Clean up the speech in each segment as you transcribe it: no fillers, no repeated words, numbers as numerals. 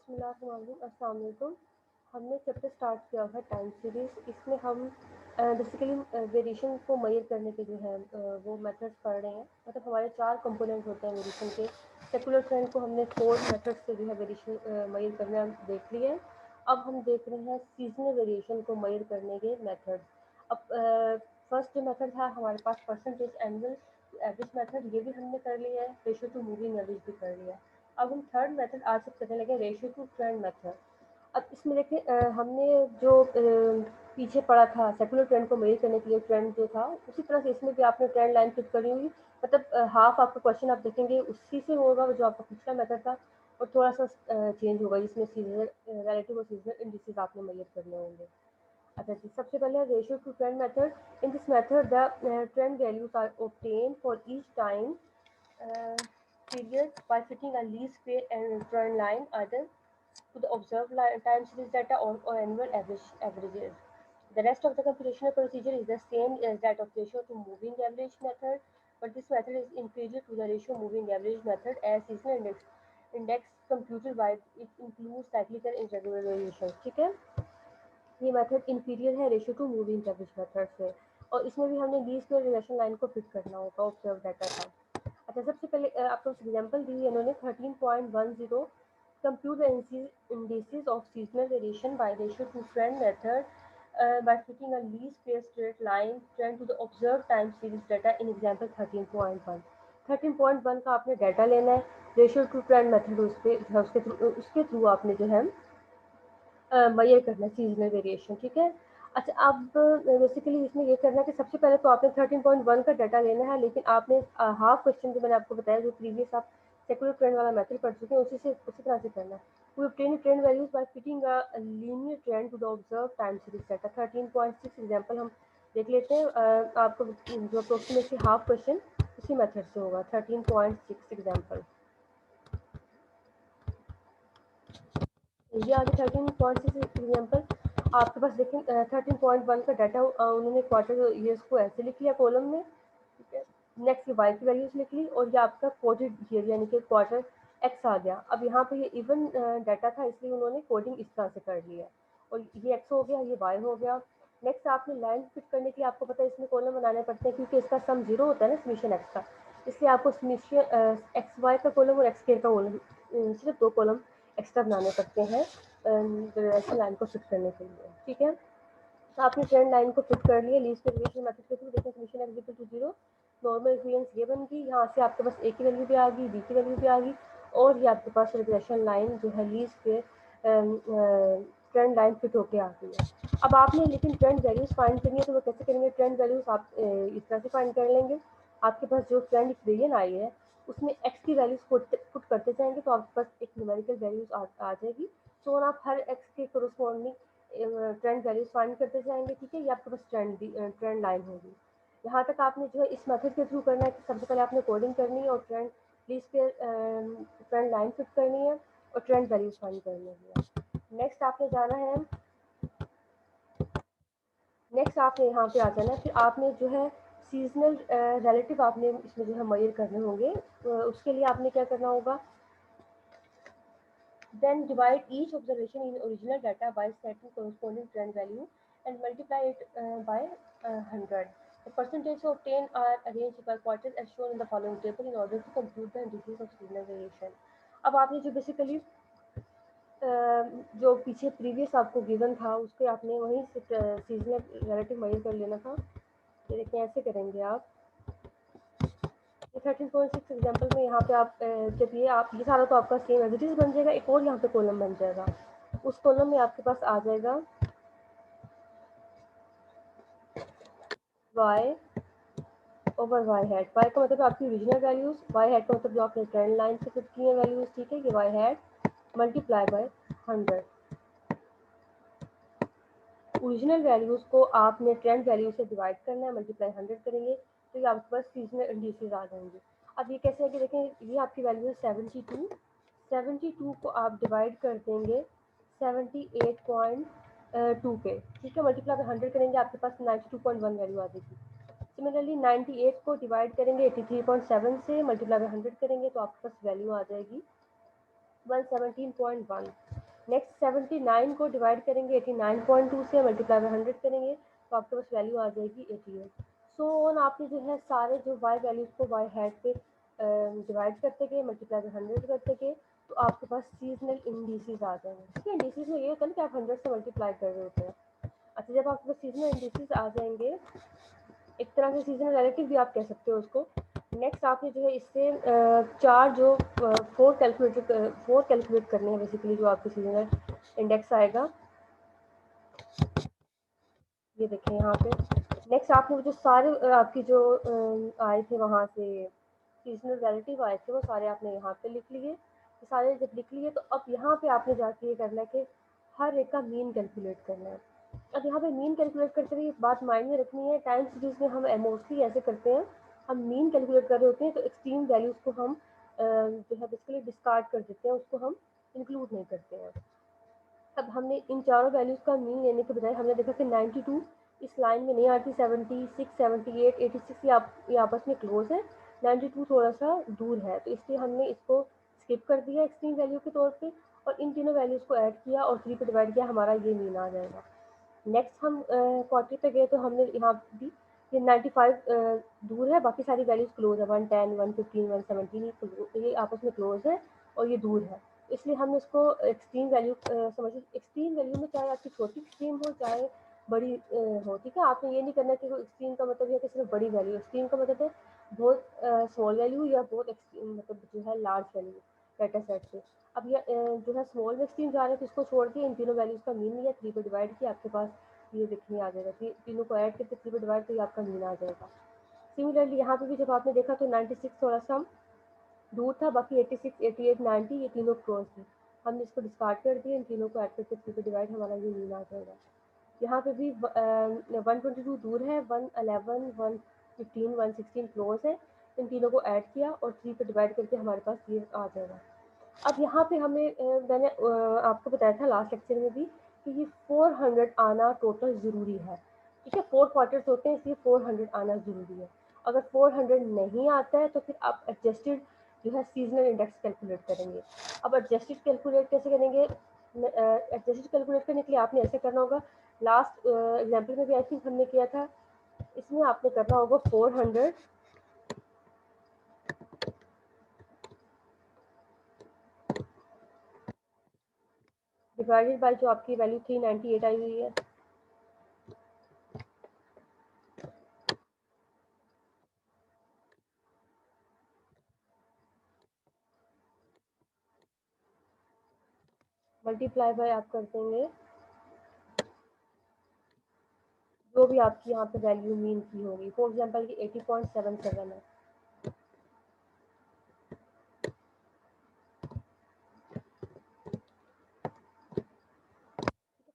अस्सलाम वालेकुम। हमने चैप्टर स्टार्ट किया है टाइम सीरीज़। इसमें हम बेसिकली वेरिएशन को मेजर करने के जो है वो मेथड्स पढ़ रहे हैं। मतलब हमारे 4 कंपोनेंट होते हैं वेरिएशन के। सेकुलर ट्रेंड को हमने 4 मेथड से जो है वेरिएशन मेजर करना देख लिया है। अब हम देख रहे हैं सीजनल वेरिएशन को मेजर करने के मेथड्स। अब फर्स्ट जो मेथड था हमारे पास परसेंटेज एनुअल एवरेज मेथड, ये भी हमने कर लिया है। रेशियो टू मूविंग एवरेज भी कर लिया है। अब हम थर्ड मेथड आज से करने लगे, रेशियो टू ट्रेंड मेथड। अब इसमें देखिए हमने जो पीछे पढ़ा था सेकुलर ट्रेंड को मेजर करने के लिए ट्रेंड जो था, उसी तरह से इसमें भी आपने ट्रेंड लाइन फिट करी हुई। मतलब हाफ आपका क्वेश्चन आप देखेंगे उसी से होगा जो आपका पिछला मेथड था, और थोड़ा सा चेंज होगा जिसमें सीजनल रिलेटिव और सीजनल इंडिसेस आपने मेजर करने होंगे। अच्छा जी, सबसे पहले ratio to trend method. In this method the trend values are obtained for each time period by fitting a least square and trend line either to the observed time series data or annual averages. The rest of the computational procedure is the same as that of ratio to moving average method, but this method is inferior to the ratio moving average method as seasonal index computed by it includes cyclical irregular variations. ठीक है, ये method inferior है ratio two moving average method से, और इसमें भी हमने least square relation line को फिट करना होगा ऑब्जर्व डाटा का। अच्छा, सबसे पहले आपको एग्जांपल दी है इन्होंने 13.10 compute indices of seasonal variation by ratio to trend method by fitting a least square straight line trend to the observed time series data in example 13.1। 13.1 का आपने डाटा लेना है, रेशियो टू ट्रेंड मेथड उसके through आपने जो है major करना है सीजनल वेरिएशन। ठीक है। अच्छा, अब बेसिकली इसमें ये करना है कि सबसे पहले तो आपने 13.1 का डाटा लेना है, लेकिन आपने हाफ क्वेश्चन जो मैंने आपको बताया, जो प्रीवियस आप सेकुलर ट्रेंड वाला मेथड पढ़ चुके हैं, उसी तरह से करना है। We obtain trend values by fitting a linear trend to the observe time series data. 13.6 example हम देख लेते हैं। आपको जो अप्रोक्सीमेटली हाफ क्वेश्चन उसी मेथड से होगा। 13.6 एग्जांपल ये आगे 13.6 एग्जाम्पल आपके पास देखें। 13.1 का डाटा उन्होंने क्वार्टर ईयर्स को ऐसे लिख लिया कॉलम में। ठीक है, नेक्स्ट वाई की वैल्यूज लिख ली, और ये आपका कोडेड ईयर यानी कि क्वार्टर एक्स आ गया। अब यहाँ पे ये इवन डाटा था, इसलिए उन्होंने कोडिंग इस तरह से कर लिया, और ये एक्स हो गया, ये वाई हो गया। नेक्स्ट आपने लाइन फिट करने के लिए आपको पता है इसमें कॉलम बनाने पड़ते हैं, क्योंकि इसका सम जीरो होता है ना समीशन एक्स का, इसलिए आपको समीशन एक्स वाई का कॉलम और एक्स के का कॉलम सिर्फ 2 कॉलम एक्स्ट्रा बनाने पड़ते हैं लाइन को फिट करने के लिए। ठीक है, तो आपने ट्रेंड लाइन को फिट कर लिया लीस्ट वेरिएशन मेथड के थ्रू। देखें summation X equal to 0, normal equivalence ये बन गई। यहाँ से आपके पास ए की वैल्यू भी आ गई, बी की वैल्यू भी आ गई, और ये आपके पास रिग्रेशन लाइन जो है लीस्ट के ट्रेंड लाइन फिट होके आ गई है। अब आपने लेकिन ट्रेंड वैल्यूज फाइंड करनी है, तो वो कैसे करेंगे? ट्रेंड वैल्यूज आप इस तरह से फाइंड कर लेंगे। आपके पास जो ट्रेंड इक्वेशन आई है उसमें एक्स की वैल्यूज पुट करते जाएंगे, तो आपके पास एक न्यूमेरिकल वैल्यूज आ जाएगी। तो आप हर एक्स के कोरस्पॉन्डिंग ट्रेंड वैल्यूज फाइंड करते जाएंगे। ठीक है, ये आपके पास ट्रेंड लाइन होगी। यहाँ तक आपने जो है इस मेथड के थ्रू करना है कि सबसे पहले आपने कोडिंग करनी है, और ट्रेंड लीस्ट पे ट्रेंड लाइन फिट करनी है, और ट्रेंड वैल्यूज फाइंड करनी है। नेक्स्ट आपने जाना है, नेक्स्ट आपने यहाँ पे आ जाना है। फिर आपने जो है सीजनल रिलेटिव आपने इसमें जो है मेजर करने होंगे। उसके लिए आपने क्या करना होगा? Then divide each observation in original data by setting corresponding trend value and multiply it by 100. The percentages obtained are arranged by quarters as shown in the following table in order to compute the indices of seasonal variation. अब आपने जो basically जो पीछे previous आपको given था उसके आपने वहीं से सीजनल रिलेटिव मेजर कर लेना था। ये देखिए ऐसे करेंगे आप। 13.6 एग्जाम्पल में यहाँ पे आप जब ये सारा तो आपका सेम एज इट इज बन जाएगा। एक और यहाँ पे कॉलम बन जाएगा, उस कॉलम में आपके पास आ जाएगा y over y hat. y का मतलब आपकी ओरिजिनल वैल्यूज, y हैट का मतलब जो आपने ट्रेंड लाइन से फिट की है वैल्यूज। ठीक है, ये y hat multiply by 100। Original values को आपने ट्रेंड वैल्यू से डिवाइड करना है, मल्टीप्लाई 100 करेंगे, तो ये आपके पास सीजनल इंडिसेस आ जाएंगे। अब ये कैसे है कि देखें, ये आपकी वैल्यू है 72। 72 को आप डिवाइड कर देंगे 78.2 पे। ठीक है, मल्टीप्लाई बाय 100 करेंगे, आपके पास 92.1 वैल्यू आ जाएगी। सिमिलरली 98 को डिवाइड करेंगे 83.7 से, मल्टीप्लाई बाय 100 करेंगे, तो आपके पास वैल्यू आ जाएगी 117.1। नेक्स्ट 79 को डिवाइड करेंगे 89.2 से, मल्टीप्लाई बाय 100 करेंगे तो आपके पास वैल्यू आ जाएगी 88। सो ऑन आपने जो है सारे जो वाई वैल्यूज़ को वाई हैड पे डिवाइड करते गए, मल्टीप्लाई बाय 100 करते गए, तो आपके पास सीजनल इंडिसेस आ जाएंगे। ठीक है, इंडिसेस में ये होता है ना कि आप 100 से मल्टीप्लाई कर रहे होते हैं। अच्छा, जब आपके पास सीजनल इंडिसेस आ जाएंगे, एक तरह से सीजनल रिलेटिव भी आप कह सकते हो उसको। नेक्स्ट आपने जो है इससे चार जो फोर कैलकुलेट करने हैं बेसिकली, जो आपके सीजनल इंडेक्स आएगा, ये देखें यहाँ पे। नेक्स्ट आपने जो सारे आपकी जो आए थे वहाँ से सीजनल रिलेटिव आए थे, वो सारे आपने यहाँ पे लिख लिए। ये सारे जब लिख लिए तो अब यहाँ पे आपने जाके ये करना है कि हर एक का मीन कैलकुलेट करना है। अब यहाँ पे मीन कैलकुलेट करते हुए बात माइंड में रखनी है, टाइम सीरीज में हम मोस्टली ऐसे करते हैं, हम मीन कैलकुलेट कर रहे होते हैं तो एक्सट्रीम वैल्यूज़ को हम जो है बेसिकली डिस्कार्ड कर देते हैं, उसको हम इंक्लूड नहीं करते हैं। अब हमने इन चारों वैल्यूज़ का मीन लेने के बजाय हमने देखा कि 92 इस लाइन में नहीं आती, 76, 78, 86 ये आपस में क्लोज है, 92 थोड़ा सा दूर है, तो इसलिए हमने इसको स्किप कर दिया एक्सट्रीम वैल्यू के तौर पे और इन तीनों वैल्यूज़ को ऐड किया और 3 पे डिवाइड किया, हमारा ये मीन आ जाएगा। नेक्स्ट हम 40 पे गए तो हमने यहाँ भी ये 95 दूर है, बाकी सारी वैल्यूज़ क्लोज है, 110, 115, 117 ये आपस में क्लोज है और ये दूर है, इसलिए हमने इसको एक्सट्रीम वैल्यू समझिए। एक्सट्रीम वैल्यू में चाहे आपकी छोटी एक्सट्रीम हो चाहे बड़ी हो, ठीक है, आपने ये नहीं करना कि एक्सट्रीम का मतलब है कि सिर्फ बड़ी वैल्यू, एक्सट्रीम का मतलब है बहुत स्मॉल वैल्यू या बहुत एक्सट्रीम मतलब जो है लार्ज वैल्यू डाटा सेट से। अब ये जो है स्मॉल में एक्सट्रीम जा रहे हैं तो इसको छोड़ के इन तीनों वैल्यूज़ का मीन लिया, 3 पे डिवाइड किया, आपके पास ये देखने आ जाएगा, तीनों को ऐड करके 3 पे डिवाइड तो ये आपका मीन आ जाएगा। सिमिलरली यहाँ पे भी जब आपने देखा तो 96 थोड़ा सा दूर था, बाकी 86, 88, 90 ये तीनों क्रॉस थे, हमने इसको डिस्कार्ड कर दिया, इन तीनों को ऐड करके 3 पे डिवाइड, हमारा ये मीन आ जाएगा। यहाँ पे भी 122 दूर है, 111, 115, 116 क्लोज है, इन तीनों को ऐड किया और 3 पे डिवाइड करके हमारे पास ये आ जाएगा। अब यहाँ पे हमें मैंने आपको बताया था लास्ट लेक्चर में भी कि ये 400 आना टोटल ज़रूरी है। ठीक है, 4 क्वार्टर्स होते हैं इसलिए 400 आना ज़रूरी है। अगर 400 नहीं आता है तो फिर आप एडजस्टेड जो है सीजनल इंडेक्स कैलकुलेट करेंगे। अब एडजस्टेड कैलकुलेट कैसे करेंगे? एडजस्टेड कैलकुलेट करने के लिए आपने ऐसे करना होगा, लास्ट एग्जाम्पल में भी आई थिंक हमने किया था, इसमें आपने करना होगा 400 डिवाइडेड बाई जो आपकी वैल्यू 398 आई हुई है, मल्टीप्लाई बाय आप कर देंगे जो भी आपकी यहाँ पे वैल्यू मीन की होगी। फॉर एग्जांपल ये 80.77 है,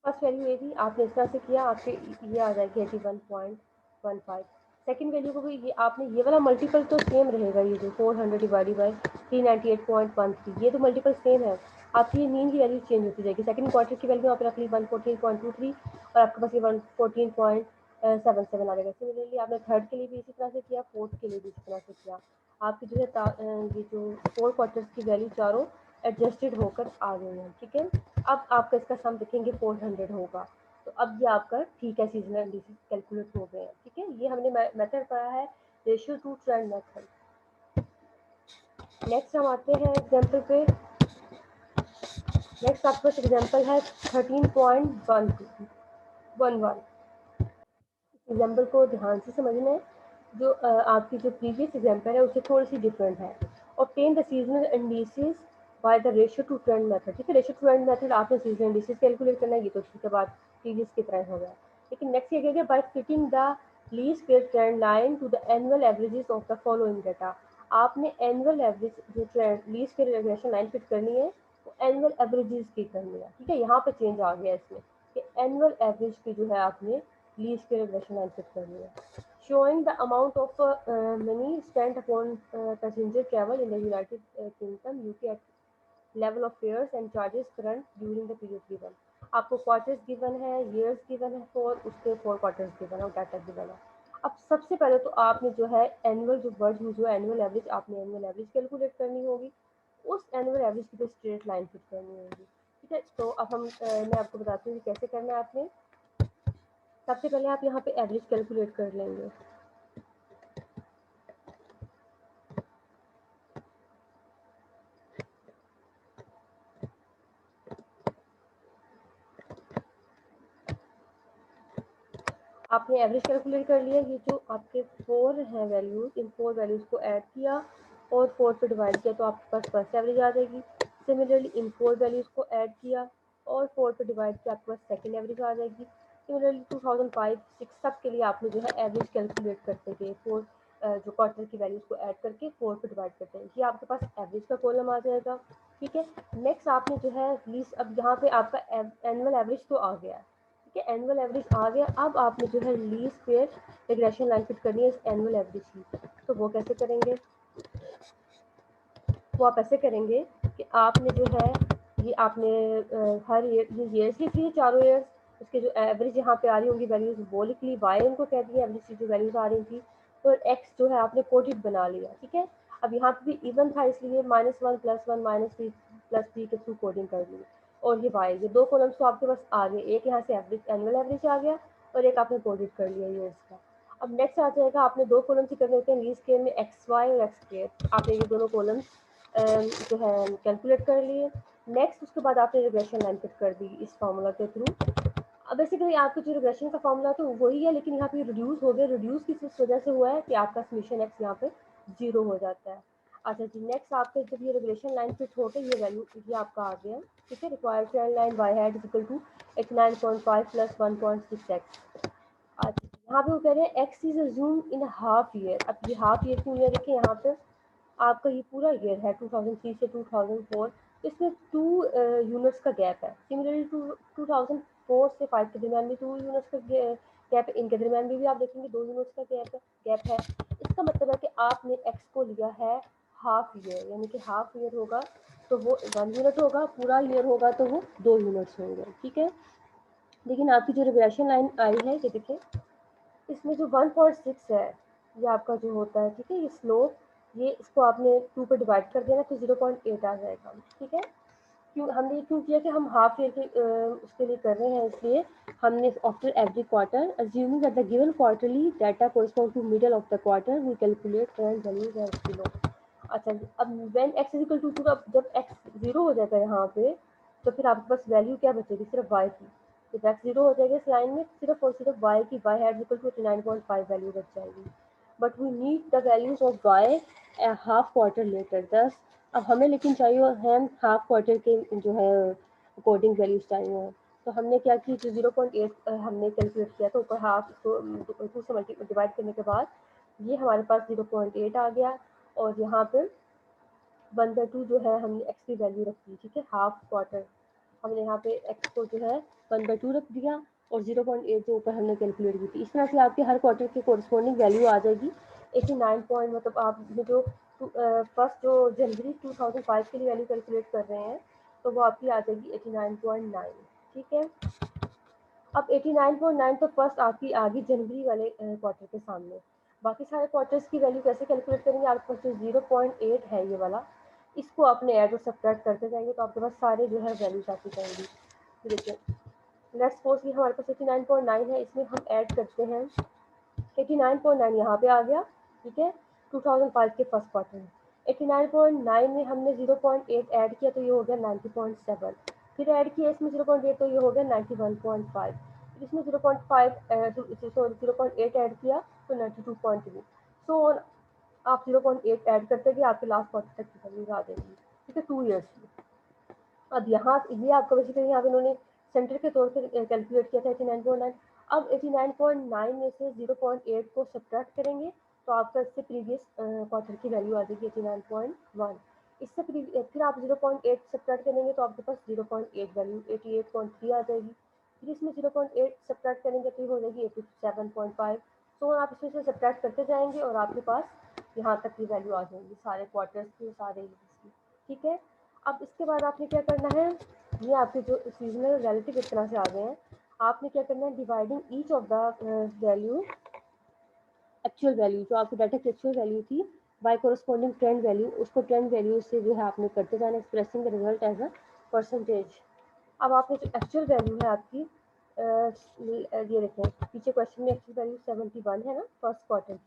फर्स्ट वैल्यू ये थी, आपने इस तरह से किया, आपके ये आ जाएगी 81.15। सेकंड वैल्यू को भी ये आपने ये वाला मल्टीपल तो सेम रहेगा, ये जो 400 डिवाइडेड बाई 398.13 ये तो मल्टीपल सेम है, आपकी ये मीन की वैल्यू चेंज होती जाएगी। सेकंड क्वार्टर की वैल्यू आप रख ली 114.23 और आपके पास ये 114.77 आ जाएगा। सिमिलरली आपने थर्ड के लिए भी इसी तरह से किया, फोर्थ के लिए भी इसी तरह से किया, आपकी जो है ये जो 4 क्वार्टर्स की वैल्यू चारों एडजस्टेड होकर आ गई हैं। ठीक है, अब आपका इसका सम देखेंगे 400 होगा, तो अब ये आपका ठीक है, सीजनल इंडिसेस कैलकुलेट हो गए हैं। ठीक है, ये हमने मेथड पढ़ा है, ratio to trend method. Next हम आते हैं एग्जांपल पे। नेक्स्ट आपके पास एग्जांपल है 13.11। एग्जाम्पल को ध्यान से समझना है, जो आपकी जो प्रीवियस एग्जाम्पल है उससे थोड़ी सी डिफरेंट है। Obtain the seasonal indices by the ratio to trend method. ठीक है, रेशियो टू ट्रेंड मेथड आपने सीजनल इंडिसेस कैलकुलेट करना है, ये तो ठीक है बात प्रीवियस की तरह हो गया, लेकिन नेक्स्ट ये कहेगा by fitting the least square trend line to the annual averages of the following data. आपने एनुअल एवरेज जो trend least square regression line fit करनी है वो एनुअल एवरेजेस की करनी है। ठीक है, यहाँ पे चेंज आ गया इसमें कि एनुअल एवरेज की जो है आपने least square regression line fit करनी है। Showing the amount of money spent upon passenger travel in the United Kingdom UK at level of fares and charges current during the period given। आपको quarters given है, years given है, for उसके 4 quarters given है और data given है। अब सबसे पहले तो आपने जो है एनुअल जो वर्ड यूज हुआ एनुअल एवरेज, आपने एनुअल एवरेज कैलकुलेट करनी होगी, उस एनुअल एवरेज की स्ट्रेट लाइन फिट करनी होगी। ठीक है, तो अब मैं आपको बताती हूँ कैसे करना है आपने। सबसे पहले आप यहाँ पे एवरेज कैलकुलेट कर लेंगे। आपने एवरेज कैलकुलेट कर लिया। ये जो आपके 4 हैं वैल्यूज, इन 4 वैल्यूज को ऐड किया और 4 पे डिवाइड किया तो आपके पास फर्स्ट एवरेज आ जाएगी। सिमिलरली इन 4 वैल्यूज को ऐड किया और 4 पे डिवाइड किया, आपके पास सेकंड एवरेज आ जाएगी। सिमिलरली 2005, 6 सब के लिए आपने जो है एवरेज कैलकुलेट करते गए, 4 जो क्वार्टर की वैल्यूज को ऐड करके 4 पे डिवाइड करते हैं, ये आपके पास एवरेज का कॉलम आ जाएगा। ठीक है, नेक्स्ट आपने जो है लीस्ट, अब यहाँ पे आपका एनुअल एवरेज तो आ गया है। ठीक है, एनुअल एवरेज आ गया। अब आपने जो है लीस्ट पे रिग्रेशन लाइन फिट करनी है इस एनुअल एवरेज की। तो वो कैसे करेंगे? वो आप ऐसे करेंगे कि आपने जो है ये आपने हर ईयर ये ईयर्स लिख लिए, चारों ईयर्स, उसके जो एवरेज यहाँ पे आ रही होंगी वैल्यूज वो लिख ली, वाई उनको कह दिया एवरेज की जो वैल्यूज आ रही थी, और एक्स जो है आपने कोटेड बना लिया। ठीक है, अब यहाँ पे भी इवन था इसलिए -1 +1 -3 +3 के थ्रू कोडिंग कर ली। और ये वाई, ये दो कॉलम्स तो आपके पास आ गए, एक यहाँ से एवरेज एनुअल एवरेज आ गया और एक आपने कोडेड कर लिया ईयर्स का। अब नेक्स्ट आ जाएगा, आपने दो कॉलम्स ही करने होते हैं लीस्ट स्केल में, एक्स वाई और एक्स के। आपने ये दोनों कॉलम्स जो है कैलकुलेट कर लिए। नेक्स्ट उसके बाद आपने रिग्रेशन लाइन फिट कर दी इस फार्मूला के थ्रू। अब बेसिकली आपका जो रिग्रेशन का फार्मूला तो वही है, लेकिन यहाँ पे रिड्यूस हो गया। रिड्यूस किस वजह से हुआ है कि आपका समीशन एक्स यहाँ पे 0 हो जाता है। अच्छा जी, नेक्स्ट आपके जब ये रिग्रेशन लाइन फिट हो गई, ये वैल्यू ये आपका आ गया। ठीक है, required trend line Y hat equal to 89.5 + 1.6x। अच्छा, यहाँ पे वो कह रहे हैं x is assume in half year. अब ये हाफ ईयर क्यों है? देखिए यहाँ पे आपका ये पूरा ईयर है 2003 से 2004, इसमें 2 यूनिट्स का गैप है। सिमिलरली 2004 से 5 के दरमियान भी 2 यूनिट्स का गैप है, इनके दरमियान भी आप देखेंगे 2 यूनिट्स का गैप है। इसका मतलब है कि आपने एक्स को लिया है हाफ ईयर, यानी कि हाफ ईयर होगा तो वो 1 यूनिट होगा, पूरा ईयर होगा तो वो 2 यूनिट्स होंगे। ठीक है, लेकिन आपकी जो रिग्रेशन लाइन आई है ये देखिए, इसमें जो 1.6 है ये आपका जो होता है, ठीक है, ये स्लोप, ये इसको आपने 2 पे डिवाइड कर देना तो 0.8 आ जाएगा। ठीक है, क्यों हमने ये क्यों किया कि हम हाफ ईयर के उसके लिए कर रहे हैं, इसलिए हमने after every quarter assuming that the given quarterly data correspond to middle of the quarter we calculate trend values as below. अच्छा, अब व्हेन x इक्वल टू, जब x 0 हो जाएगा यहाँ पे, तो फिर आपके पास वैल्यू क्या बचेगी? सिर्फ y की। जब x 0 हो जाएगा इस लाइन में, सिर्फ और सिर्फ y की, y hat equal to 89.5 value बच जाएगी। But we need the values of y half quarter later. दस अब हमें लेकिन चाहिए हम हाफ क्वार्टर के जो है अकॉर्डिंग वैल्यूज चाहिए हैं। तो हमने क्या की, जो 0.8 हमने कैलकुलेट किया था, ऊपर हाफ इसको 2 से डिवाइड करने के बाद ये हमारे पास 0.8 आ गया। और यहाँ पे 1/2 जो है हमने एक्स की वैल्यू रख दी। ठीक है, हाफ क्वार्टर हमने यहाँ पे एक्स को जो है 1/2 रख दिया और 0.8 जो ऊपर हमने कैलकुलेट की थी। इस तरह से आपके हर क्वार्टर की कोरस्पॉन्डिंग वैल्यू आ जाएगी 89 पॉइंट, मतलब आप जो फर्स्ट जो जनवरी 2005 के लिए वैल्यू कैलकुलेट कर रहे हैं तो वो आपकी आ जाएगी 89.9। ठीक है, अब 89.9 तो फर्स्ट आपकी आ गई जनवरी वाले क्वार्टर के सामने। बाकी सारे क्वार्टर्स की वैल्यू कैसे कैलकुलेट करेंगे? आपके पास जो 0.8 है ये वाला, इसको आपने ऐड और सब्ट्रैक्ट करते जाएंगे तो आपके पास सारे जो है वैल्यूज आती जाएंगी। तो देखिए, लेट्स सपोज कि हमारे पास 89.9 है, इसमें हम ऐड करते हैं 89.9 यहाँ पे आ गया। ठीक है, 2005 के फर्स्ट क्वार्टर में 89.9 में हमने 0.8 ऐड किया तो ये हो गया 90.7। फिर ऐड किया इसमें 0.8 तो ये हो गया 91.5। फिर इसमें 0.8 ऐड किया तो 92.2। सो आप 0.8 ऐड करते गए, आपके लास्ट क्वार्टर तक की वैल्यूज आ जाएगी। ठीक है, 2 ईयर्स की। अब यहाँ ये आपका बेसिकली यहाँ पे इन्होंने सेंटर के तौर पे कैलकुलेट किया था 89.9। अब 89.9 में से 0.8 को सब्ट्रैक्ट करेंगे तो आपका इससे प्रीवियस क्वार्टर की वैल्यू आ जाएगी 89.1। इससे फिर आप 0.8 सब्ट्रैक्ट करेंगे तो आपके पास 0.8 वैल्यू 88.3 आ जाएगी। फिर इसमें 0.8 सब्ट्रैक्ट करेंगे तो ये हो जाएगी 87.5। तो आप इसमें से सब्ट्रैक्ट करते जाएंगे और आपके पास यहाँ तक की वैल्यू आ जाएगी सारे क्वार्टर्स की, सारे की। ठीक है, अब इसके बाद आपने क्या करना है, ये आपके जो सीजनल रिलेटिव इस तरह से आ गए हैं, आपने क्या करना है, dividing each of the value, actual value जो आपकी डाटा की एक्चुअल वैल्यू थी बाय कोरस्पॉन्डिंग ट्रेंड वैल्यू, उसको ट्रेंड वैल्यू से जो है आपने करते जाना, expressing the result as a percentage. अब आपने जो एक्चुअल वैल्यू है आपकी ये देखें पीछे क्वेश्चन में एक्चुअल वैल्यू 71 है ना फर्स्ट क्वार्टर की।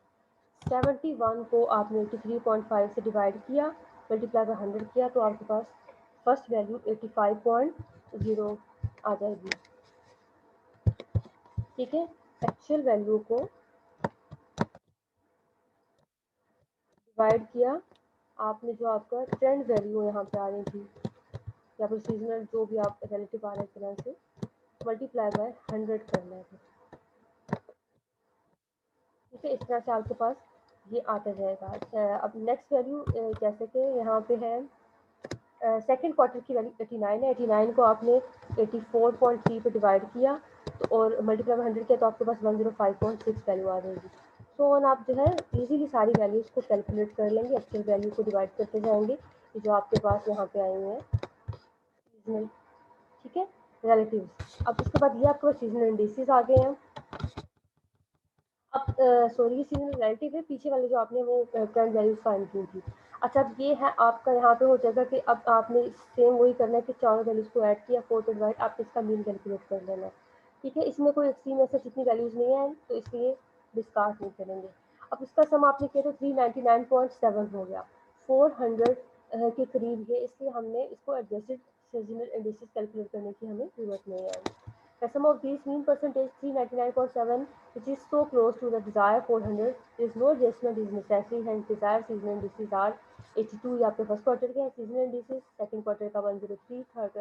71 को आपने 83.5 से डिवाइड किया, मल्टीप्लाई बाय 100 किया, तो आपके पास फर्स्ट वैल्यू 85.0 आ जाएगी। ठीक है, एक्चुअल वैल्यू को डिवाइड किया, आपने जो आपका ट्रेंड वैल्यू यहाँ पे आ रही थी या फिर सीजनल जो भी आप रिलेटिव आ रहे हैं तरह से, मल्टीप्लाई बाय 100 करना है। ठीक है, इस तरह से आपके पास ये आता जाएगा। अब नेक्स्ट वैल्यू जैसे कि यहाँ पे है सेकेंड क्वार्टर की वैल्यू 89 है। 89 को आपने 84.3 पे डिवाइड किया तो और मल्टीप्लाई बाय 100 किया तो आपके पास 105.6 वैल्यू आ जाएगी। सो ऑन आप जो है इजीली सारी वैल्यूज़ को कैलकुलेट कर लेंगे, एक्चुअल वैल्यू को डिवाइड करते जाएंगे जो आपके पास यहाँ पे आए हुए हैं सीजनल। ठीक है, रिलेटिव्स। अब उसके बाद ये आपके पास सीजनल इंडिसेस आ गए हैं। अब सॉरी ये सीजनल रिलेटिव है, पीछे वाले जो आपने वो करंट वैल्यूज फाइंड की थी। अच्छा, अब ये है आपका यहाँ पे हो जाएगा कि अब आपने सेम वही करना है कि चारों वैल्यूज को ऐड किया 4 पे डिवाइड, आप इसका मीन कैलकुलेट कर लेना है। ठीक है, इसमें कोई एक्सट्रीम ऐसा जितनी वैल्यूज नहीं है तो इसलिए डिस्कार्ड नहीं करेंगे। अब इसका सम आपने किया तो 399.7 हो गया, 400 के करीब है, इसलिए हमने इसको एडजस्टेड सीजनल इंडिसेस कैलकुलेट करने की हमें जरूरत नहीं है। The sum of these mean percentage 399.7, which is so close to the desired 400, there is no adjustment is necessary, hence desired seasonal indices are 82 ये आपके फर्स्ट क्वार्टर के हैं सीजनल इंडिसेस, सेकंड क्वार्टर का 103, थर्ड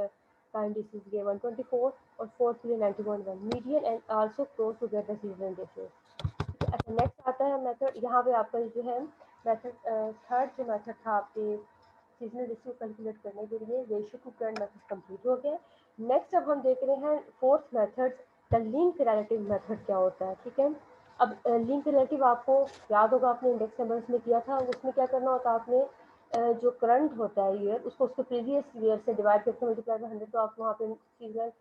का indices ये 124 और fourth के लिए 90.1 median and also close to get the seasonal indices. अच्छा, नेक्स्ट आता है मेथड, यहाँ पे आपका जो है मेथड थर्ड जो मेथड था आपके सीजनल रेशियो कैलकुलेट करने के लिए ratio two current method complete हो गया। नेक्स्ट अब हम देख रहे हैं fourth method, the link relative method क्या होता है। ठीक है, अब लिंक रिलेटिव आपको याद होगा, आपने इंडेक्स नंबर्स में किया था, उसमें क्या करना होता है आपने जो करंट होता है ईयर उसको उसके प्रीवियस ईयर से डिवाइड करके मल्टीप्लाई बाय 100 तो आप वहाँ पे सीजनल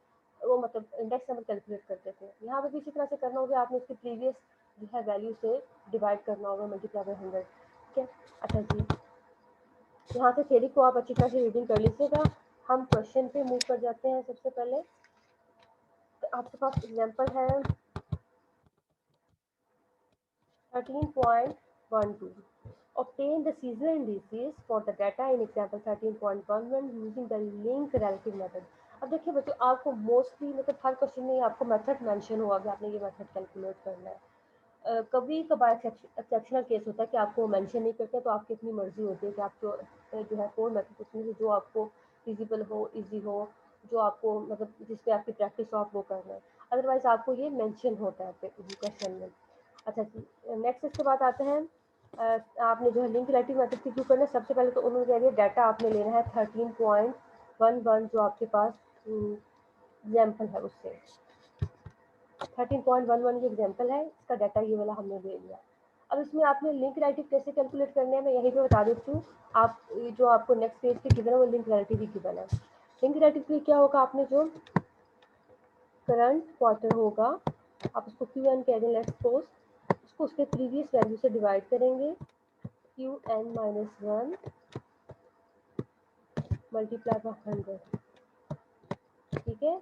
वो मतलब इंडेक्स नंबर कैलकुलेट करते थे। यहाँ पे भी इसी तरह से करना होगा, आपने उसके प्रीवियस जो है वैल्यू से डिवाइड करना होगा मल्टीप्लाई बाय 100। ठीक है, अच्छा जी, यहाँ से थ्योरी को आप अच्छी तरह से रीडिंग कर लीजिएगा। हम क्वेश्चन पे मूव कर जाते हैं। सबसे पहले तो आपके पास एग्जांपल है 13.12, obtain the seasonal indices for the data in example 13.11 using the link relative method। अब देखिए बच्चों, आपको मोस्टली मतलब हर क्वेश्चन में आपको मेथड मेंशन होगा कि आपने ये मेथड कैलकुलेट करना है। कभी कभार एक्सेप्शनल केस होता है कि आपको मेंशन नहीं करते, तो आपकी अपनी मर्जी होती है कि आप जो है फोर मेथड उसमें से जो आपको फिजिबल हो, इजी हो, जो आपको मतलब जिस पे आपकी प्रैक्टिस हो आप वो करना है, अदरवाइज आपको ये मेंशन होता है क्वेश्चन में। अच्छा जी, नेक्स्ट इसके बाद आते हैं आपने जो है लिंक रिलेटिव मेथड के थ्रू करना है। सबसे पहले तो उन्होंने कह दिया डाटा आपने लेना है 13.11 जो आपके पास एग्जाम्पल है उससे। 13.11 ये एग्जाम्पल है, इसका डाटा ये वाला हमने ले लिया। अब इसमें आपने लिंक रिलेटिव कैसे कैलकुलेट करने हैं मैं यहीं पे बता देती हूँ। आप जो आपको नेक्स्ट पेज पे गिवन है वो लिंक रिलेटिव ही गिवन है। लिंक रिलेटिव के लिए क्या होगा, आपने जो करंट क्वार्टर होगा आप उसको क्यू एन कह दें, लेट्स सपोज उसको उसके प्रीवियस वैल्यू से डिवाइड करेंगे, Q N minus 1 multiply by 100। ठीक है,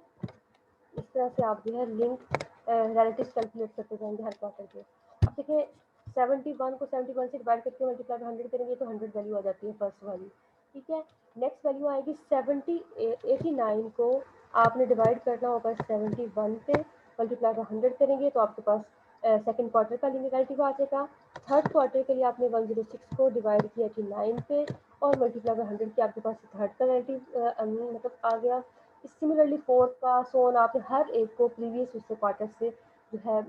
इस तरह से आप जो है लिंक रिलेटिव्स कैलकुलेट करते जाएंगे हर क्वार्टर के। अब देखिए 71 को 71 से डिवाइड करके मल्टीप्लाई बाय 100 करेंगे तो 100 वैल्यू आ जाती है फर्स्ट वाली। ठीक है, नेक्स्ट वैल्यू आएगी 89 को आपने डिवाइड करना होगा 71 पे, मल्टीप्लाई बाय 100 करेंगे तो आपके पास सेकंड क्वार्टर का लिंक रिलेटिव आ जाएगा। थर्ड क्वार्टर के लिए आपने 106 को डिवाइड किया 89 पे और मल्टीप्लाई बाय 100 के आपके पास थर्ड का रिलेटिव मतलब आ गया। सिमिलरली फोर्थ का सोन आपने हर एक को प्रीवियस उससे क्वार्टर से जो है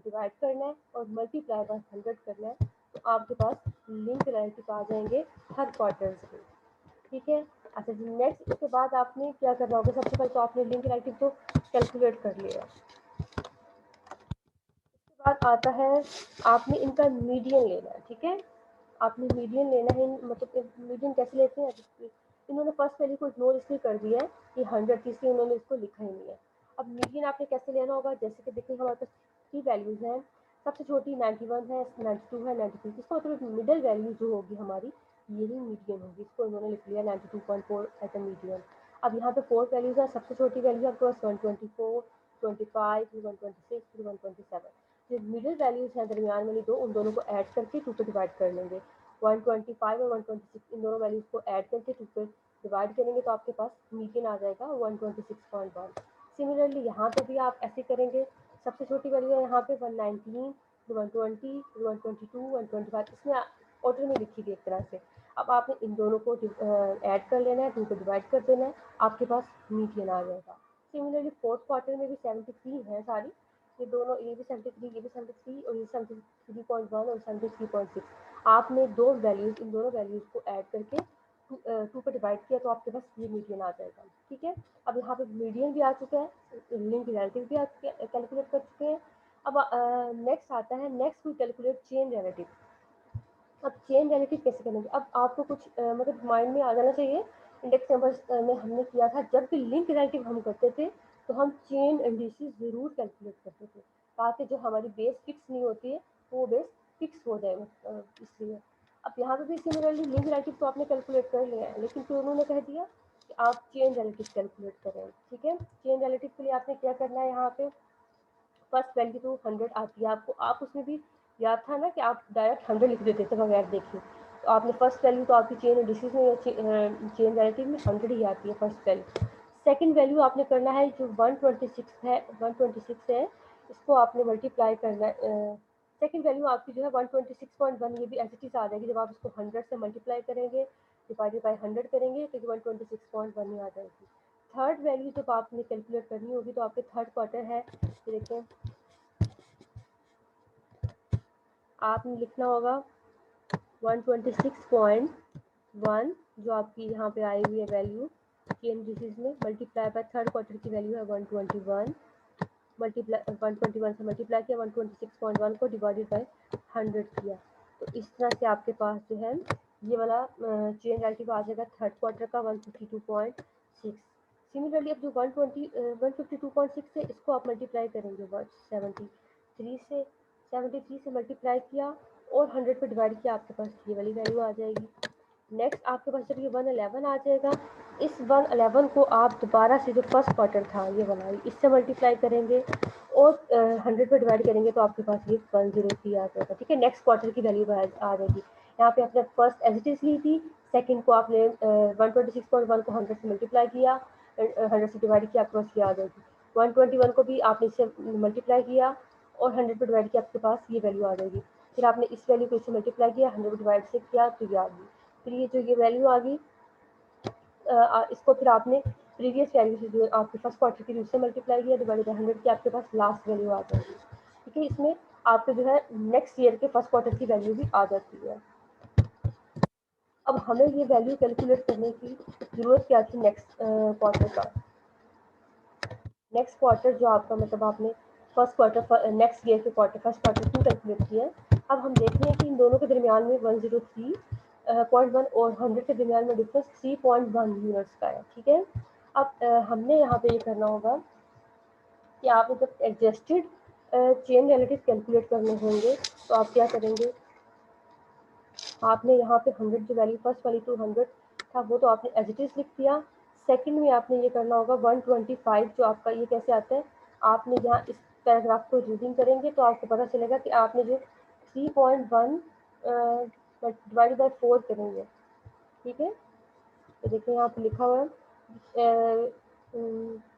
डिवाइड करना है और मल्टीप्लाई बाय 100 करना है, तो आपके पास लिंक रिलेटिव आ जाएंगे हर क्वार्टर से। ठीक है, अच्छा जी, नेक्स्ट इसके बाद आपने क्या करना होगा, सबसे पहले तो आपने लिंक रिलेटिव तो कैलकुलेट कर लिया। उसके बाद आता है आपने इनका मीडियन लेना है। ठीक है, आपने मीडियन लेना है, मतलब मीडियन कैसे लेते हैं, इन्होंने फर्स्ट वैल्यू को इग्नोर इसलिए कर दिया है कि 100 थी इसलिए उन्होंने इसको लिखा ही नहीं है। अब मीडियन आपने कैसे लेना होगा, जैसे कि देखिए हमारे पास 3 वैल्यूज़ हैं, सबसे छोटी 91 है, 92 है, 93, इसका मतलब मिडिल वैल्यू जो होगी हमारी यही मीडियन होगी, इसको इन्होंने लिख लिया 92.4 एज अ मीडियन। अब यहाँ पे 4 वैल्यूज है, सबसे छोटी वैल्यू आपके पास 124, 25, 126, 127। जो मिडिल वैल्यूज हैं दरमियान वाली दो, उन दोनों को ऐड करके 2 पे डिवाइड कर लेंगे। 125 और 126 इन दोनों वैल्यूज को ऐड करके 2 पे डिवाइड करेंगे तो आपके पास मीडियन आ जाएगा 126.1। सिमिलरली यहाँ पे भी आप ऐसे करेंगे, सबसे छोटी वैल्यू है यहाँ पे 119, 120, 122, 125, इसमें ऑर्डर में लिखी थी एक तरह से। अब आपने इन दोनों को ऐड कर लेना है, 2 पे डिवाइड कर देना है, आपके पास मीडियन आ जाएगा। सिमिलरली फोर्थ क्वार्टर में भी 73 है सारी, ये दोनों, ये भी 73, ये भी 73 और ये 73.1 और 73.6। आपने दो वैल्यूज, इन दोनों वैल्यूज को ऐड करके 2 पे डिवाइड किया तो आपके पास ये मीडियन आ जाएगा। ठीक है, अब यहाँ पे मीडियन भी आ चुका है, लिंक रिलेटिव भी कैलकुलेट कर चुके हैं। अब नेक्स्ट आता है, next we calculate chain relative. अब चेन रिलेटिव कैसे करेंगे? अब आपको कुछ मतलब माइंड में आ जाना चाहिए। इंडेक्स नंबर्स में हमने किया था, जब भी लिंक रिलेटिव हम करते थे तो हम चेन इंडिसेस ज़रूर कैलकुलेट करते थे, ताकि जो हमारी बेस फिक्स नहीं होती है वो बेस फिक्स हो जाए, इसलिए। अब यहाँ पे भी सिमिलरली लिंक रिलेटिव तो आपने कैलकुलेट कर लिया है, लेकिन फिर उन्होंने कह दिया कि आप चेन रिलेटिव कैलकुलेट करें। ठीक है, चेन रिलेटिव के लिए आपने क्या करना है, यहाँ पे फर्स्ट वैल्यू तो 100 आती है आपको, आप उसमें भी याद था ना कि आप डायरेक्ट 100 लिख देते थे बगैर देखे। तो आपने फर्स्ट वैल्यू तो आपकी चेन डिसीज में चेन रिलेटिव में 100 ही आती है फर्स्ट वैल्यू। सेकंड वैल्यू आपने करना है जो 126 है, इसको आपने मल्टीप्लाई करना है। सेकंड वैल्यू आपकी जो है 126.1, ये भी एज इट इज आ जाएगी। जब आप इसको 100 से मल्टीप्लाई करेंगे, डिवाइडेड बाई 100 करेंगे तो 126.1 ही आ जाएगी। थर्ड वैल्यू जब आपने कैलकुलेट करनी होगी तो आपके थर्ड क्वार्टर है, देखें आपने लिखना होगा 126.1, जो आपकी यहाँ पे आई हुई है वैल्यू चेन डिसीज में, मल्टीप्लाई बाय थर्ड क्वार्टर की वैल्यू है 121, मल्टीप्लाई 121 से मल्टीप्लाई किया, 126.1 को डिवाइडेड बाय 100 किया। तो इस तरह से आपके पास जो है ये वाला चेन रिलेटिव आ जाएगा थर्ड क्वार्टर का 152.6। सिमिलरली अब जो 152.6 है, इसको आप मल्टीप्लाई करेंगे 73 से मल्टीप्लाई किया और 100 पे डिवाइड किया, आपके पास ये वाली वैल्यू आ जाएगी। नेक्स्ट आपके पास जब ये 111 आ जाएगा, इस 111 को आप दोबारा से जो फर्स्ट क्वार्टर था ये वाला, इससे मल्टीप्लाई करेंगे और 100 पे डिवाइड करेंगे तो आपके पास ये 103 आ जाएगा। ठीक है, नेक्स्ट क्वार्टर की वैल्यू आ जाएगी। यहाँ पे आपने फर्स्ट एज इट इज ली थी, सेकंड को आपने 126.1 को 100 से मल्टीप्लाई किया, 100 से डिवाइड किया, आपके पास ये आ जाएगी। 121 को भी आपने इससे मल्टीप्लाई किया और 100 पे डिवाइड किया, आपके पास ये वैल्यू आ जाएगी। फिर आपने इस वैल्यू को इससे मल्टीप्लाई किया, 100 पे डिवाइड से किया तो ये आ गई। फिर ये जो ये वैल्यू आ गई, इसको फिर आपने प्रीवियस वैल्यू से जो आपके फर्स्ट क्वार्टर की उससे मल्टीप्लाई किया, डिवाइडेड बाय 100 की, आपके पास लास्ट वैल्यू आ जाएगी। ठीक है, इसमें आपके जो है नेक्स्ट ईयर के फर्स्ट क्वार्टर की वैल्यू भी आ जाती है। अब हमें ये वैल्यू कैलकुलेट करने की ज़रूरत क्या थी नेक्स्ट क्वार्टर का। नेक्स्ट क्वार्टर जो आपका मतलब आपने फर्स्ट क्वार्टर नेक्स्ट ईयर के क्वार्टर फर्स्ट क्वार्टर क्यों कैलकुलेट किया है। अब हम देख रहे हैं कि इन दोनों के दरमियान में 103.1 और 100 के दरमियान में डिफरेंस 3.1 यूनिट्स का है। ठीक है, अब हमने यहाँ पे ये करना होगा कि आप जब एडजस्टेड चेन रिलेटिव कैलकुलेट करने होंगे तो आप क्या करेंगे, आपने यहाँ पे 100 जो वैल्यू फर्स्ट वाली 200 था वो तो आपने एज इट इज लिख दिया। सेकंड में आपने ये करना होगा 125 जो आपका ये कैसे आता है, आपने यहाँ इस पैराग्राफ को रीडिंग करेंगे तो आपको पता चलेगा कि आपने जो 3.1 डिवाइडेड बाई 4 करेंगे। ठीक है, तो देखिए यहाँ पे लिखा हुआ है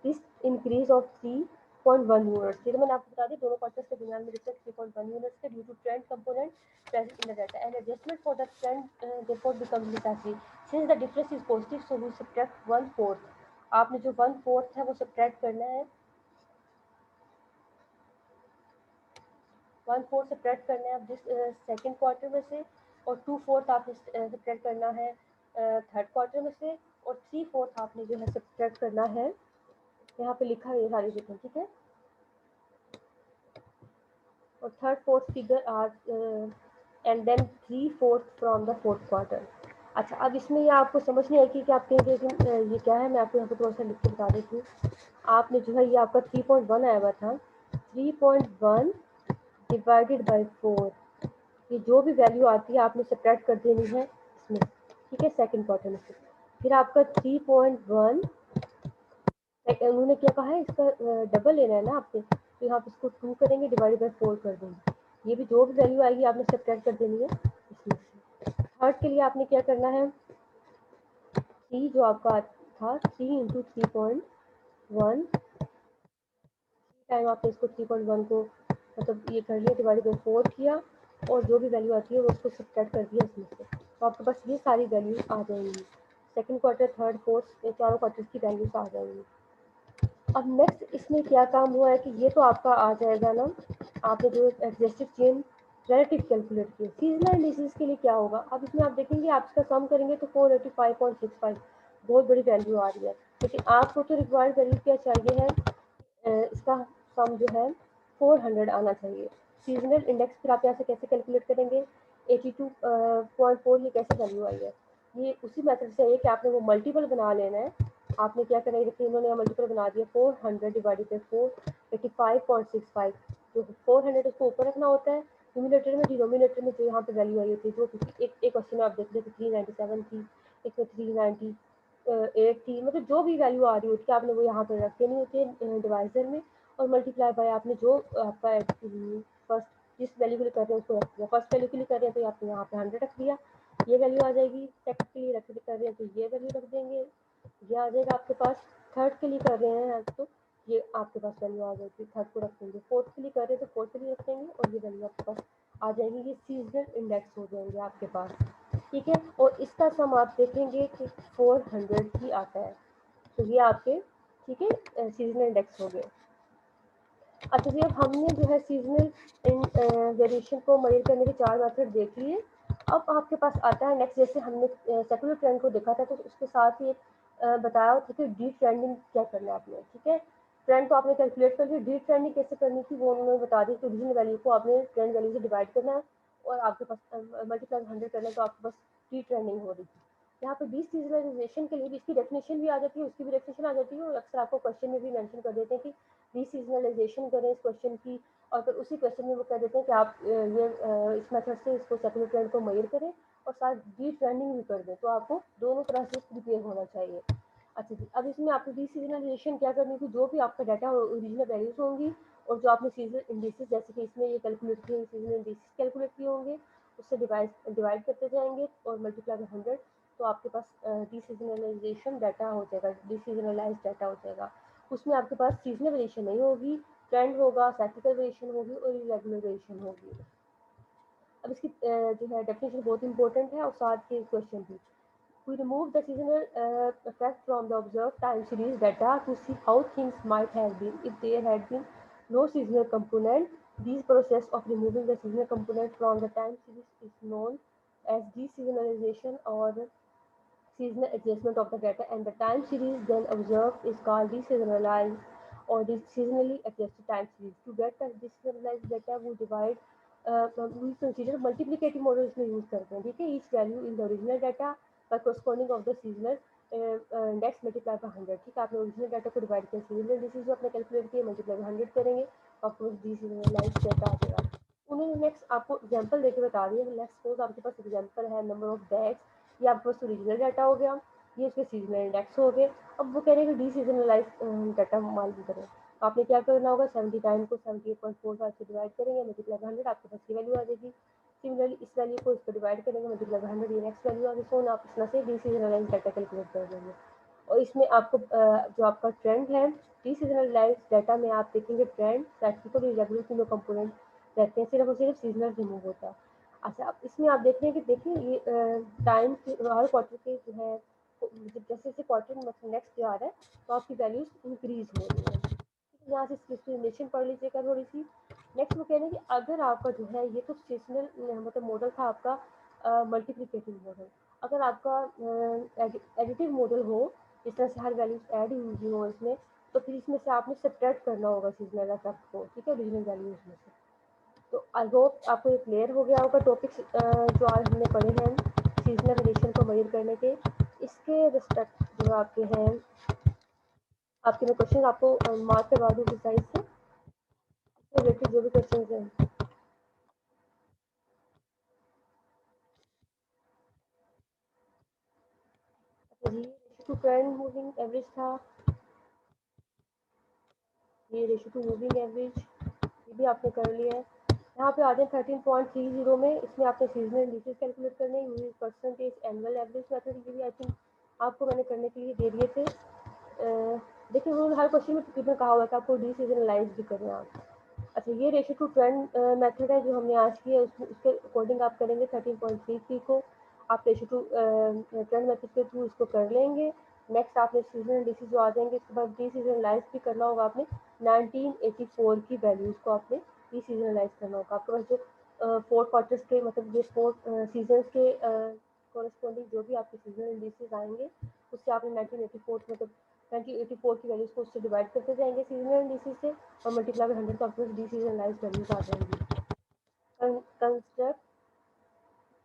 दिस इंक्रीज ऑफ 3.1 यूनिट्स। ये तो मैंने आपको बता दिया, दोनों क्वार्टर्स के दरमियान में डिफरेंस 3.1 यूनिट्स के due to trend component present in the data and adjustment for the trend therefore becomes necessary since the difference is positive, so we subtract 1/4। आपने जो 1/4 है वो सब्ट्रैक्ट करना है, 1/4 सब्ट्रैक्ट करना है जिस सेकंड क्वार्टर में से, और 2/4 आपने सब्ट्रैक्ट करना है थर्ड क्वार्टर में से, और 3/4 आपने जो है सब्ट्रैक्ट करना है, यहाँ पे लिखा है ये सारी चीज़ें। ठीक है, और third fourth figure are and then 3/4 from the fourth quarter. अच्छा, अब इसमें ये आपको समझ नहीं आएगी कि आप कहेंगे कि ये क्या है, मैं आपको यहाँ पे थोड़ा सा लिख के बता देती हूँ। आपने जो है ये आपका 3.1 आया हुआ था, 3.1 डिवाइडेड बाई 4, ये जो भी वैल्यू आती है आपने सब्ट्रैक्ट कर देनी है इसमें। ठीक है, सेकंड क्वार्टर में से। फिर आपका 3.1 उन्होंने क्या कहा है, इसका डबल लेना है ना आपने, तो यहाँ पे इसको 2 करेंगे, डिवाइड बाई 4 कर देंगे। ये भी जो भी वैल्यू आएगी आपने सब्ट्रैक्ट कर देनी है इसमें से। थर्ड के लिए आपने क्या करना है, 3 जो आपका था 3 इंटू 3.1 टाइम आपने इसको 3.1 को मतलब ये कर लिया, डिवाइड बाई 4 किया, और जो भी वैल्यू आती है वो उसको सब्ट्रैक्ट कर दिया इसमें से, तो आपके पास ये सारी वैल्यू आ जाएंगी। सेकंड क्वार्टर, थर्ड, फोर्थ, ये चारों क्वार्टर की वैल्यूज आ जाएंगी। अब नेक्स्ट इसमें क्या काम हुआ है कि ये तो आपका आ जाएगा ना, आपने जो एडजस्टेड चेन रिलेटिव कैलकुलेट किया। सीजनल एनालिसिस के लिए क्या होगा, अब इसमें आप देखेंगे आप इसका सम करेंगे तो 485.65 बहुत बड़ी वैल्यू आ रही है, लेकिन आपको तो रिक्वायर्ड वैल्यू क्या चाहिए है, इसका सम जो है 400 आना चाहिए। सीजनल इंडेक्स फिर आप यहाँ से कैसे कैलकुलेट करेंगे, 82.4 ये कैसे वैल्यू आई है, ये उसी मेथड से है कि आपने वो मल्टीपल बना लेना है। आपने क्या करना है, देखिए इन्होंने मल्टीपल बना दिया, 400 डिवाइडेड बाई 4 85.65, जो 400 उसको ऊपर रखना होता है न्यूमिनेटर में, डिनोमिनेटर में जो यहाँ पे वैल्यू आई होती है, जो एक एक क्वेश्चन में आप देख लेते 397 थी, एक में 390 8 थी, मतलब जो भी वैल्यू आ रही होती है आपने वो यहाँ पर रख देनी होती है डिवाइजर में, और मल्टीप्लाई बाय आपने जो आपका फर्स्ट जिस वैल्यू के लिए कर रहे हैं उसको रख दिया, फर्स्ट वैल्यू के लिए कर रहे हैं तो आपने यहाँ पे 100 रख दिया, ये वैल्यू आ जाएगी। सेकंड के लिए कर रहे हैं तो ये वैल्यू रख देंगे, ये आ जाएगा आपके पास। थर्ड के लिए कर रहे हैं तो ये आपके पास वैल्यू आ जाएगी, थर्ड को रख देंगे। फोर्थ के लिए कर रहे हैं तो फोर्थ के लिए रख देंगे, और ये वैल्यू आपके पास आ जाएगी। ये सीजनल इंडेक्स हो जाएंगे आपके पास, ठीक है। और इसका सम आप देखेंगे कि 400 ही आता है, तो ये आपके ठीक है सीजनल इंडेक्स हो गए। अच्छा जी, अब हमने जो है सीजनल वेरिएशन को मेजर करने के 4 मेथड देख लिए। अब आपके पास आता है नेक्स्ट, जैसे हमने सेकुलर ट्रेंड को देखा था तो उसके साथ ही बताया था कि डी ट्रेंडिंग क्या करना है आपने, ठीक है। ट्रेंड को आपने कैलकुलेट कर लिया, डी ट्रेंडिंग कैसे करनी थी वो उन्होंने बता दी कि ओरिजिनल वैल्यू को आपने ट्रेंड वैल्यू से डिवाइड करना है, और आपके पास मल्टीप्लाई 100 करना है, तो आपके पास डी ट्रेंडिंग हो रही थी। यहाँ पे डीसीजनलाइजेशन के लिए भी इसकी डेफिनेशन भी आ जाती है, उसकी भी डेफिनेशन आ जाती है, और अक्सर आपको क्वेश्चन में भी मेंशन कर देते हैं कि डीसीजनलाइजेशन करें इस क्वेश्चन की, और फिर उसी क्वेश्चन में वो कह देते हैं कि आप इस मेथड से इसको सेकुलर ट्रेंड को मेजर करें और साथ डी ट्रेंडिंग भी कर दें, तो आपको दोनों तरह से प्रिपेयर होना चाहिए। अच्छा जी, अब इसमें आपको डीसीजनलाइजेशन क्या करनी थी, जो भी आपका डाटा ओरिजिनल वैल्यूज होंगी और जो आपने सीजनल इंडिसेस जैसे कि इसमें ये कैलकुलेट किए सीजनल इंडिसेस कैलकुलेट किए होंगे, उससे डिवाइड करते जाएंगे और मल्टीप्लाई बाय 100, तो आपके पास डीसीजनलाइजेशन डाटा हो जाएगा, डीसीजनलाइज डाटा हो जाएगा। उसमें आपके पास सीजनल वेरिएशन नहीं होगी, ट्रेंड होगा, साइक्लिकल वेरिएशन होगी और इरेगुलर वेरिएशन होगी। अब इसकी जो है डेफिनेशन बहुत इंपॉर्टेंट है और साथ के क्वेश्चन भी। We remove the seasonal effect from the observed time series data to see how things might have been if there had been no seasonal component. This process of removing the seasonal component from the time series is known as deseasonalization or seasonal adjustment of the data, and the time series then observed is called deseasonalized or seasonally adjusted time series. To get the deseasonalized data, we consider multiplicative model इसमें use करते हैं, ठीक है। Each value in the original data by corresponding of the seasonal index multiply by 100, ठीक है। आपने original data को divide किया, सीजनल इंडिसेस जो आपने कैलकुलेट किए मल्टीप्लाई बाय 100 करेंगे, आपको डीसीजनलाइज डाटा आ जाएगा। उन्होंने नेक्स्ट आपको एग्जांपल देके बता दिया। लेट्स सपोज आपके पास एग्जांपल है नंबर ऑफ बैग्स, ये आपके पास ओरिजिनल डाटा हो गया, ये उसके सीजनल इंडेक्स हो गए। अब वो कह रहे हैं कि डीसीजनलाइज डाटा मालूम करें, तो आपने क्या करना होगा, 79 को 78.45 से डिवाइड करेंगे, मल्टीप्लाई बाय 100, आपके पास ये वैल्यू आ जाएगी। सिमिलरली इस वैल्यू को इसको डिवाइड करेंगे, मल्टीप्लाई बाय 100, ये नेक्स्ट वैल्यू आ गई। सो आप इस तरह से डीसीजनलाइज डाटा कैलकुलेट कर देंगे। और इसमें आपको जो आपका ट्रेंड है डीसीजनलाइज डाटा में आप देखेंगे ट्रेंड, साइक्लिकल, इरेगुलर तीनों कंपोनेंट रहते हैं, सिर्फ और सिर्फ सीजनल रिमूव होता है। अच्छा, अब इसमें आप देख रहे हैं कि देखिए ये टाइम हर क्वार्टर के जो है जैसे जैसे क्वार्टर नेक्स्ट आ रहा है तो आपकी वैल्यूज इंक्रीज हो रही है। यहाँ से इसकी एक्सप्लेनेशन पढ़ लीजिएगा थोड़ी सी। नेक्स्ट वो कह रहे हैं कि अगर आपका जो है ये तो सेशनल मतलब मॉडल था आपका मल्टीप्लिकेटिव मॉडल, अगर आपका एडिटिव मॉडल हो, इस तरह से हर वैल्यूज ऐड हुई हो इसमें, तो फिर इसमें से आपने सब्ट्रैक्ट करना होगा सीजनल इफेक्ट को, ठीक है, ओरिजिनल वैल्यूज में से। तो आई होप आपको ये क्लियर हो गया होगा टॉपिक्स जो आज हमने पढ़े हैं सीजनल वेरिएशन को मेजर करने के। इसके रिस्पेक्ट जो आपके हैं, आपके मैं क्वेश्चन आपको मार्क करवा दूँ प्रिसाइज से रिलेटेड जो भी क्वेश्चन हैं। जी, टू ट्रेंड मूविंग एवरेज था, ये रेशियो टू मूविंग एवरेज, ये भी आपने कर लिया है। यहाँ पे आ जाए 13.30 में, इसमें आपने सीजनल इंडिसेस कैलकुलेट करने हैं using percentage annual average method, ये भी आई थिंक आपको मैंने करने के लिए दे दिए थे। देखिए वो हर क्वेश्चन में तकरीबन कहा हुआ था आपको डीसीजनलाइज भी करें आप। अच्छा, ये रेशियो टू ट्रेंड मेथड है जो हमने आज की है, उसके अकॉर्डिंग आप करेंगे 13.33 को आप रेशियो टू ट्रेंड मेथड के थ्रू इसको कर लेंगे। नेक्स्ट आपने सीजनल डिसीज जो आ जाएंगे, इसके बाद डीसीजनलाइज भी करना होगा आपने 1984 की वैल्यूज़ को आपने डीसीजनलाइज करना होगा। आपके पास जो 4 क्वार्टर्स के मतलब ये 4 सीजन्स के कॉरस्पॉन्डिंग जो भी आपके सीजनल डिसीज आएंगे उससे आपने 1984 मतलब 1984 की वैल्यूज़ को उससे डिवाइड करते जाएंगे सीजनल डिसीज से और मल्टीप्लाई बाय 100 तो आपके पास डीसीजनलाइज वैल्यूज़ आ जाएंगी। Construct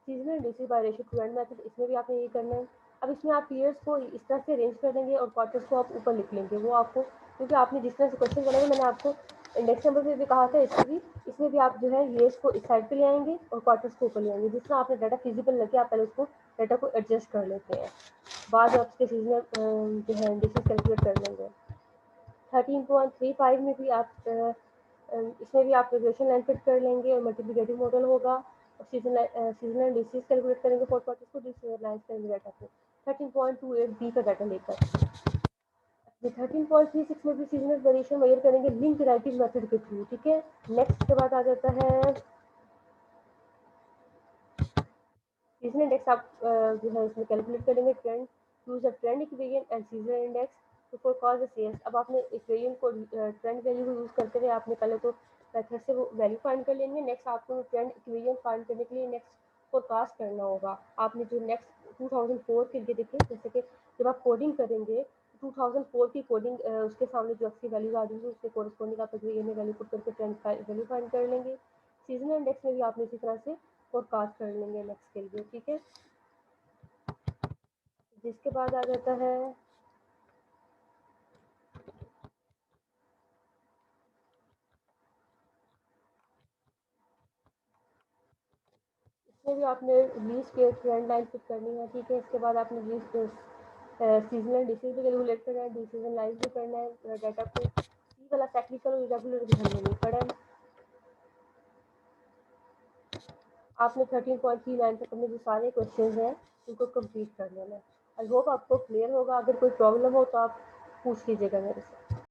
seasonal indices by ratio to trend method, इसमें भी आपने ये करना है। अब इसमें आप ईयर्स को इस तरह से अरेंज कर देंगे और क्वार्टर्स को आप ऊपर लिख लेंगे, वो आपको क्योंकि आपने जिस तरह से क्वेश्चन बनाया मैंने आपको इंडेक्स नंबर में भी कहा था इसमें भी आप जो है ईयर्स को इस साइड पे ले आएंगे और क्वार्टर्स को ऊपर ले आएंगे। जिस तरह आपने डाटा फिजिबल लगे आप पहले उसको डाटा को एडजस्ट कर लेते हैं, बाद आप उसके सीजनल जो है डिसीज कैलकुलेट कर लेंगे। 13.35 में भी आप इसमें भी आप रिग्रेशन लाइन फिट कर लेंगे और मल्टीप्लिकेटिव मॉडल होगा और सीजनल डिसीज कैलकुलेट करेंगे फोर क्वार्टर्स को डिसीजनलाइज करेंगे डाटा को 13.28 बी का डाटा लेकर। 13.36 में भी सीजनल वेरिएशन मेजर करेंगे लिंक राइटिंग मेथड के थ्रू, ठीक है। नेक्स्ट के बाद आ जाता है सीजनल इंडेक्स। आप जो है इसमें कैलकुलेट करेंगे trend, use a trend equation and seasonal index to forecast the sales. अब आपने इक्वेशन को ट्रेंड वैल्यू को यूज करते हुए आपने पहले तो मेथड से वो वैल्यू फाइंड कर लेंगे। नेक्स्ट आपको ट्रेंड इक्वेशन फाइंड करने के लिए नेक्स्ट फोरकास्ट करना होगा। आपने जो नेक्स्ट 2004 के लिए देखिए, जैसे कि जब आप कोडिंग करेंगे 2004 की कोडिंग उसके सामने जो अच्छी वैल्यूज आ जाएंगी उसके कोरस्पॉन्डिंग आप इक्वेशन में वैल्यू पुट करके ट्रेंड वैल्यू फाइंड कर लेंगे। सीजनल इंडेक्स में भी आपने इसी तरह से फोरकास्ट कर लेंगे नेक्स्ट के लिए, ठीक है। जिसके बाद आ जाता है इसमें भी आपने लीस्ट के ट्रेंड लाइन फिट करनी है, ठीक है। इसके बाद आपने लीस्ट सीजनल डिसीज भी कैलकुलेट करना है, डिसीजनलाइज भी करना है डाटा को। सी वाला टेक्निकल और इरेगुलर भी हमने नहीं पढ़ा है। आपने 13.39 तक अपने जो सारे क्वेश्चन हैं उनको कंप्लीट कर लेना है। आई होप आपको क्लियर होगा। अगर कोई प्रॉब्लम हो तो आप पूछ लीजिएगा मेरे से।